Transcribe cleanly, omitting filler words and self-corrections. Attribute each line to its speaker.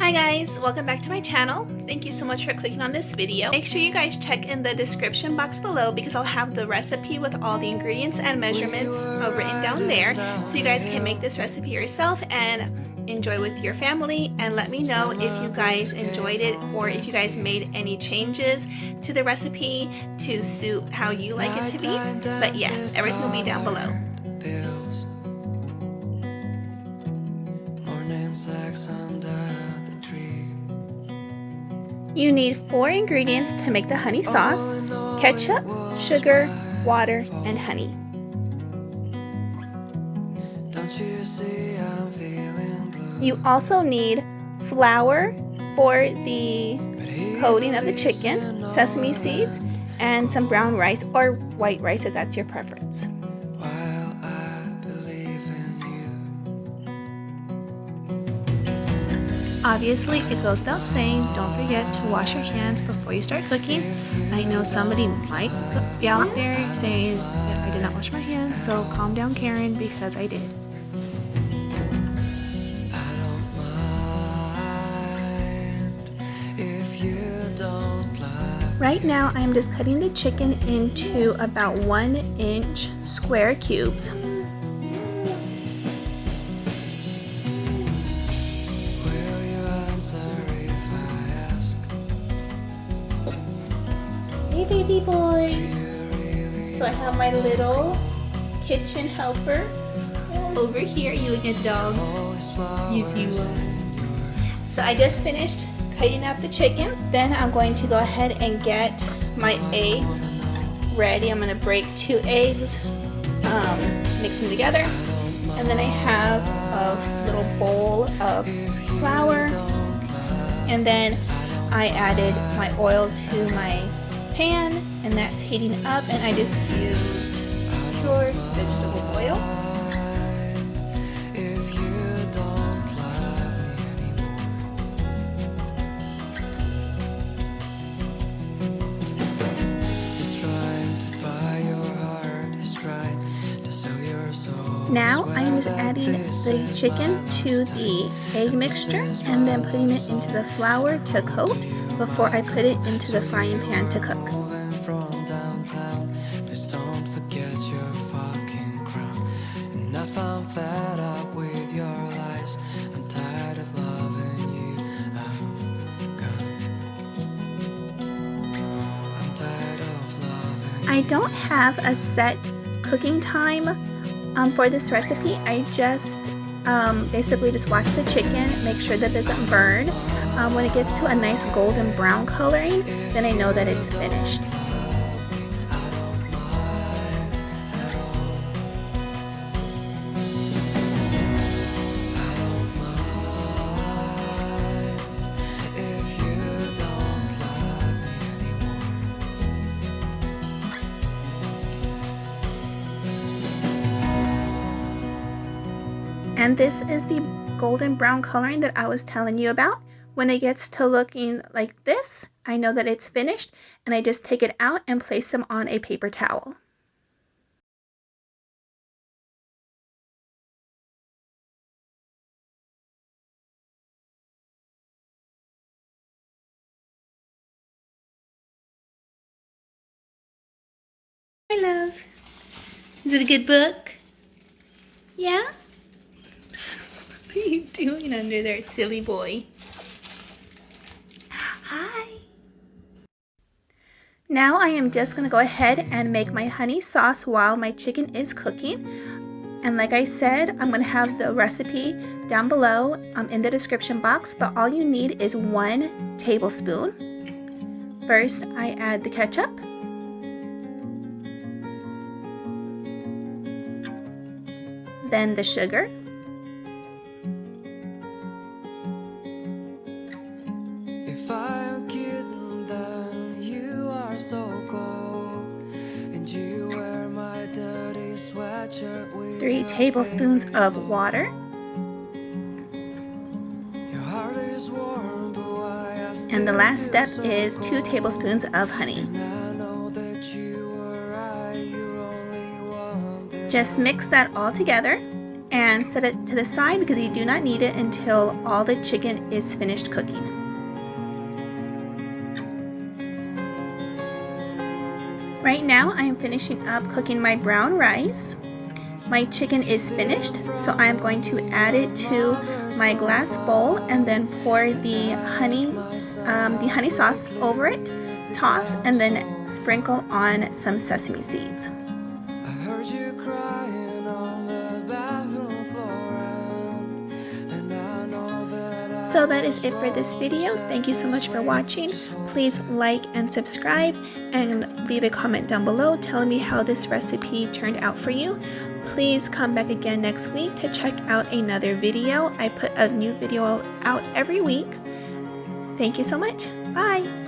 Speaker 1: Hi guys, welcome back to my channel. Thank you so much for clicking on this video. Make sure you guys check in the description box below because I'll have the recipe with all the ingredients and measurements written down there so you guys can make this recipe yourself and enjoy with your family. And let me know if you guys enjoyed it or if you guys made any changes to the recipe to suit how you like it to be. But yes, everything will be down below. You need 4 ingredients to make the honey sauce: ketchup, sugar, water, and honey. You also need flour for the coating of the chicken, sesame seeds, and some brown rice or white rice if that's your preference. Obviously, it goes without saying, don't forget to wash your hands before you start cooking. I know somebody might be out there saying that I did not wash my hands, so calm down, Karen, because I did. Right now, I'm just cutting the chicken into about 1-inch square cubes. Hey baby boy! So I have my little kitchen helper over here. You and your dog. Yes, you are. So I just finished cutting up the chicken. Then I'm going to go ahead and get my eggs ready. I'm going to break 2 eggs, mix them together. And then I have a little bowl of flour. And then I added my oil to my pan, and that's heating up, and I just used pure vegetable oil. Now I am just adding the chicken to the egg mixture and then putting it into the flour to coat before I put it into the frying pan to cook. I don't have a set cooking time for this recipe. I just basically just watch the chicken, make sure that it doesn't burn. When it gets to a nice golden brown coloring, then I know that it's finished. And this is the golden brown coloring that I was telling you about. When it gets to looking like this, I know that it's finished, and I just take it out and place them on a paper towel. Hi, love. Is it a good book? Yeah? What are you doing under there, silly boy? Hi. Now I am just going to go ahead and make my honey sauce while my chicken is cooking. And like I said, I'm going to have the recipe down below in the description box, but all you need is 1 tablespoon. First, I add the ketchup. Then the sugar. If I'm kidding, then you are so cold, and you wear my dirty sweatshirt with 3 tablespoons of water. Your heart is warm, but why I still and the last step is 2 tablespoons of honey. Just mix that all together and set it to the side because you do not need it until all the chicken is finished cooking. Right now I am finishing up cooking my brown rice. My chicken is finished, so I'm going to add it to my glass bowl and then pour the honey sauce over it, toss, and then sprinkle on some sesame seeds. So that is it for this video. Thank you so much for watching. Please like and subscribe and leave a comment down below telling me how this recipe turned out for you. Please come back again next week to check out another video. I put a new video out every week. Thank you so much. Bye.